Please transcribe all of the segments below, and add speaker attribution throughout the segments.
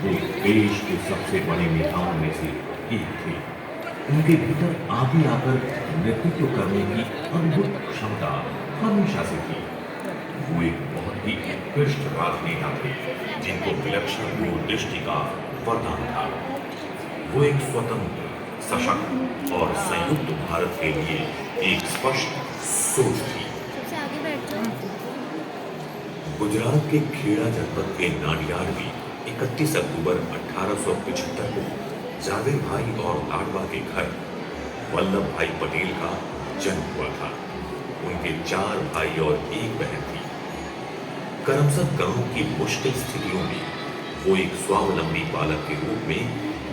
Speaker 1: वो देश के सबसे बड़े नेताओं में से एक थे। उनके भीतर आगे आकर नेतृत्व करने की अद्भुत क्षमता हमेशा से थी। वो एक बहुत ही उत्कृष्ट राजनेता थे जिनको विलक्षण दूरदृष्टि का वरदान था। वो एक स्वतंत्र, सशक्त और संयुक्त भारत के लिए एक स्पष्ट सोच थी।
Speaker 2: सबसे आगे बैठ जाओ।
Speaker 1: गुजरात के खेड़ा जनपद के नाडियाड में 31 अक्टूबर 1875 को जावेद भाई और लाडवा के घर वल्लभ भाई पटेल का जन्म हुआ था। उनके 4 भाई और 1 बहन थी। करमसद गांव की मुश्किल स्थितियों में वो एक स्वावलंबी बालक के रूप में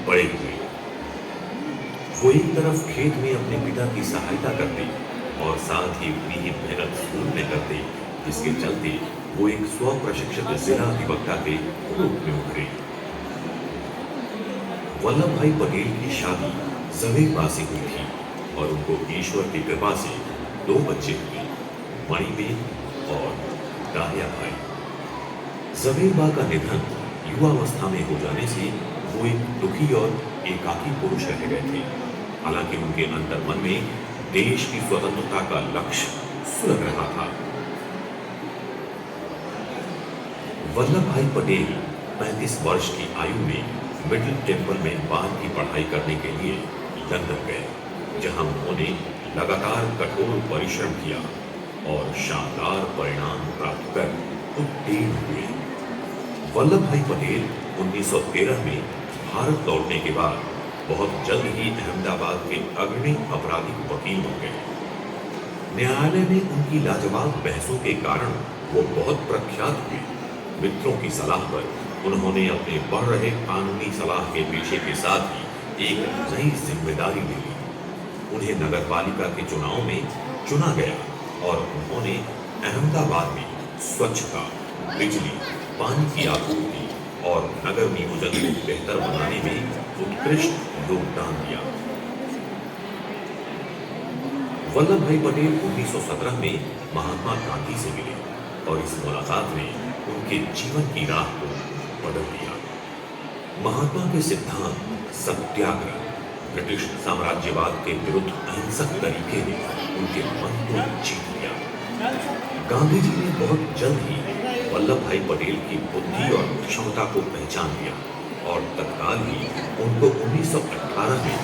Speaker 1: बड़े हुए। वो एक तरफ खेत में अपने पिता की सहायता करते और साथ ही अपनी ही मेहनत स्कूल में करते, जिसके चलते वो एक स्व प्रशिक्षित जिला अधिवक्ता के रूप में उभरे। वल्लभ भाई पटेल की शादी जवेरबा से हुई थी और उनको ईश्वर की कृपा से 2 बच्चे हुए, मणिबेन और दाहिया भाई। जवेरबा का निधन युवावस्था में हो जाने से वो एक दुखी और एकाकी पुरुष रह गए थे। हालांकि उनके अंतर्मन में देश की स्वतंत्रता का लक्ष्य सुलग रहा था। वल्लभ भाई पटेल 35 वर्ष की आयु में मिडिल टेम्पल में बाल की पढ़ाई करने के लिए लंदन गए, जहां उन्होंने लगातार कठोर परिश्रम किया और शानदार परिणाम प्राप्त कर उत्तीर्ण हुए। वल्लभ भाई पटेल 1913 में भारत लौटने के बाद बहुत जल्द ही अहमदाबाद के अग्रणी आपराधिक वकील बन गए। न्यायालय में उनकी लाजवाब बहसों के कारण वो बहुत प्रख्यात हुए। मित्रों की सलाह पर उन्होंने अपने बढ़ रहे कानूनी सलाह के पेशे के साथ ही एक नई जिम्मेदारी ले ली। उन्हें नगरपालिका के चुनाव में चुना गया और उन्होंने अहमदाबाद में स्वच्छता, बिजली, पानी की आपूर्ति और नगर नियोजन को बेहतर बनाने में उत्कृष्ट योगदान दिया। वल्लभ भाई पटेल 1917 में महात्मा गांधी से मिले और इस मुलाकात ने उनके जीवन की राह को बदल दिया। महात्मा के सिद्धांत सत्याग्रह, ब्रिटिश साम्राज्यवाद के विरुद्ध अहिंसक तरीके ने उनके मन को जीत लिया। गांधी जी ने बहुत जल्द ही वल्लभ भाई पटेल की बुद्धि और क्षमता को पहचान लिया और तत्काल ही उनको 1918 में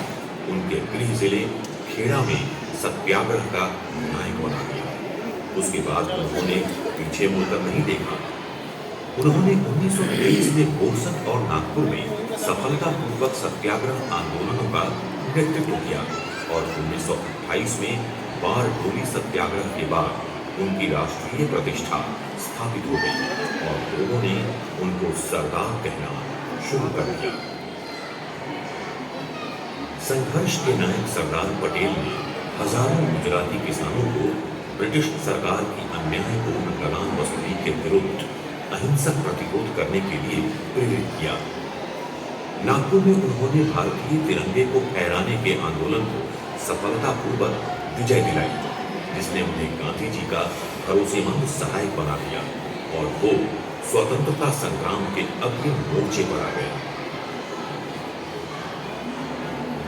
Speaker 1: उनके गृह जिले खेड़ा में सत्याग्रह का नायक बना दिया। उसके बाद उन्होंने पीछे मुड़कर नहीं देखा। उन्होंने 1923 में बोरसद और नागपुर में सफलतापूर्वक सत्याग्रह आंदोलनों का नेतृत्व किया और 1928 में बारडोली सत्याग्रह के बाद उनकी राष्ट्रीय प्रतिष्ठा स्थापित हो गई और लोगों ने उनको सरदार कहना शुरू कर दिया। संघर्ष के नायक सरदार पटेल ने हजारों गुजराती किसानों को ब्रिटिश सरकार की अन्यायपूर्ण लगान वसूली के विरुद्ध अहिंसक प्रतिरोध करने के लिए प्रेरित किया। नागपुर में उन्होंने भारतीय तिरंगे को फहराने के आंदोलन को सफलतापूर्वक विजय दिलाई, जिसने उन्हें गांधी जी का भरोसेमंद सहायक बना दिया और वो स्वतंत्रता संग्राम के अग्रिम मोर्चे पर आ गए।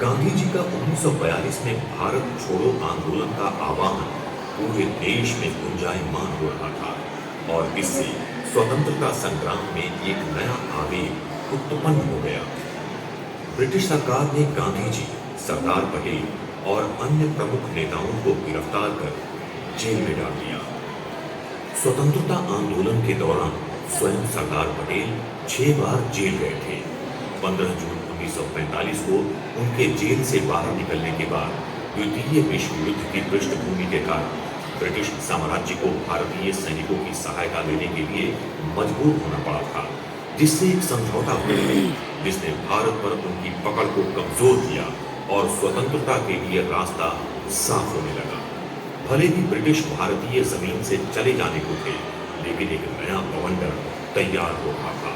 Speaker 1: गांधी जी का 1942 में भारत छोड़ो आंदोलन का आह्वान पूरे देश में गुंजायमान हो रहा था और इससे स्वतंत्रता संग्राम में एक नया आवेग उत्पन्न हो गया। ब्रिटिश सरकार ने गांधी जी, सरदार पटेल और अन्य प्रमुख नेताओं को गिरफ्तार कर जेल में डाल दिया। स्वतंत्रता आंदोलन के दौरान स्वयं सरदार पटेल 6 बार जेल गए थे। 15 जून 1945 को उनके जेल से बाहर निकलने के बाद द्वितीय विश्व युद्ध की पृष्ठभूमि के कारण ब्रिटिश साम्राज्य को भारतीय सैनिकों की सहायता लेने के लिए मजबूर होना पड़ा था, जिससे एक समझौता हो गया जिसने भारत पर उनकी पकड़ को कमजोर किया और स्वतंत्रता के लिए रास्ता साफ होने लगा। भले ही ब्रिटिश भारतीय जमीन से चले जाने को थे, लेकिन एक नया बवंडर तैयार हो रहा था।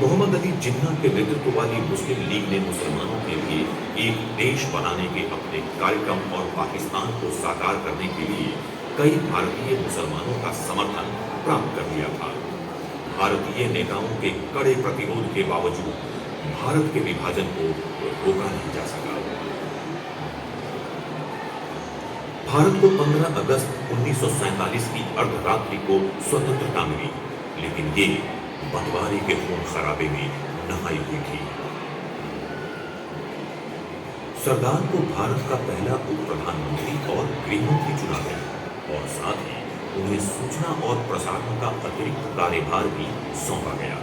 Speaker 1: मोहम्मद अली जिन्ना के नेतृत्व वाली मुस्लिम लीग ने मुसलमानों के लिए एक देश बनाने के अपने कार्यक्रम और पाकिस्तान को साकार करने के लिए कई भारतीय मुसलमानों का समर्थन प्राप्त कर लिया था। भारतीय नेताओं के कड़े प्रतिरोध के बावजूद भारत के विभाजन को रोका नहीं जा सका। भारत को 15 अगस्त 1947 की अर्धरात्रि को स्वतंत्रता मिली, लेकिन ये बंटवारे के खून खराबे में नहाई हुई थी। सरदार को भारत का पहला उप प्रधानमंत्री और गृहमंत्री चुना गया और साथ ही उन्हें सूचना और प्रसारण का अतिरिक्त कार्यभार भी सौंपा गया।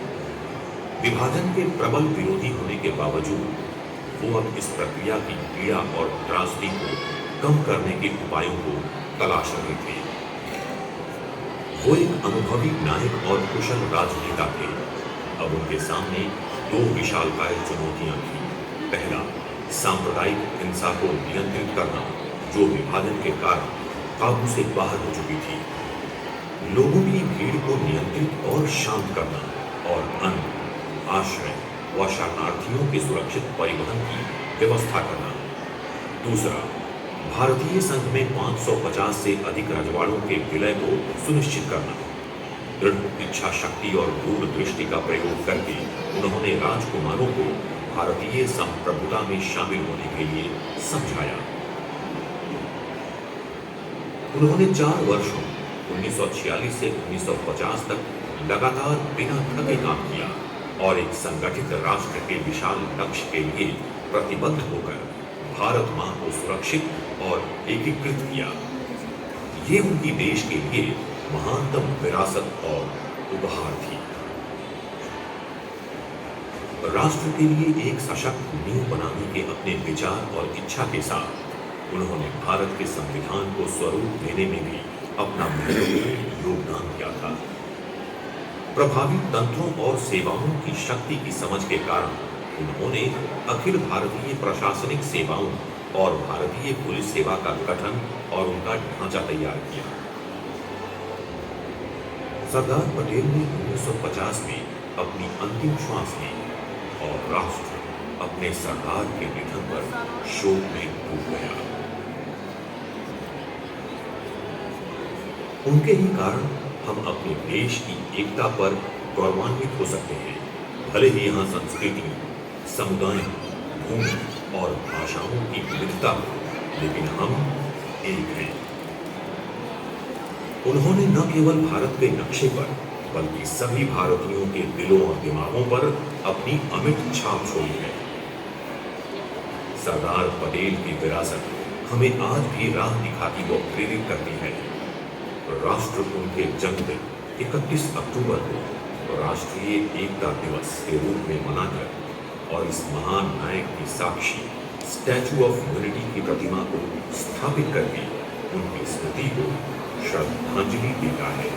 Speaker 1: विभाजन के प्रबल विरोधी होने के बावजूद वो अब इस प्रक्रिया की पीड़ा और त्रासदी को कम करने के उपायों को तलाश रहे थे। वो एक अनुभवी नायक और कुशल राजनेता थे। अब उनके सामने दो विशालकाय चुनौतियां थी। पहला, सांप्रदायिक हिंसा को नियंत्रित करना, जो विभाजन के कारण काबू से बाहर हो चुकी थी। लोगों की भीड़ को नियंत्रित और शांत करना, और अन्न, आश्रय व शरणार्थियों के सुरक्षित परिवहन की व्यवस्था करना। दूसरा, भारतीय संघ में 550 से अधिक रजवाड़ों के विलय को सुनिश्चित करना। दृढ़ इच्छा शक्ति और दूरदृष्टि का प्रयोग करके उन्होंने राजकुमारों को भारतीय संप्रभुता में शामिल होने के लिए समझाया। उन्होंने 4 वर्षों 1946 से 1950 तक लगातार बिना थके काम किया और एक संगठित राष्ट्र के विशाल लक्ष्य के लिए प्रतिबद्ध होकर भारत मां को सुरक्षित और एकीकृत किया। ये उनकी देश के लिए महानतम विरासत और उपहार थी। राष्ट्र के लिए एक सशक्त नींव बनाने के अपने विचार और इच्छा के साथ उन्होंने भारत के संविधान को स्वरूप देने में भी अपना महत्वपूर्ण योगदान दिया था। प्रभावी तंत्रों और सेवाओं की शक्ति की समझ के कारण उन्होंने अखिल भारतीय प्रशासनिक सेवाओं और भारतीय पुलिस सेवा का गठन और उनका ढांचा तैयार किया। सरदार पटेल ने 1950 में अपनी अंतिम श्वास ली और राष्ट्र अपने सरदार के निधन पर शोक में डूब गया। उनके ही कारण हम अपने देश की एकता पर गौरवान्वित हो सकते हैं। भले ही यहाँ संस्कृति, समुदाय, भूमि और भाषाओं की विविधता हो, लेकिन हम एक हैं। उन्होंने न केवल भारत के नक्शे पर बल्कि सभी भारतीयों के दिलों और दिमागों पर अपनी अमिट छाप छोड़ी है। सरदार पटेल की विरासत हमें आज भी राह दिखाती व प्रेरित करती है। राष्ट्र उनके जन्मदिन 31 अक्टूबर को राष्ट्रीय एकता दिवस के रूप में मनाकर और इस महान नायक की साक्षी स्टैचू ऑफ यूनिटी की प्रतिमा को स्थापित करके उनकी स्मृति को श्रद्धांजलि देता है।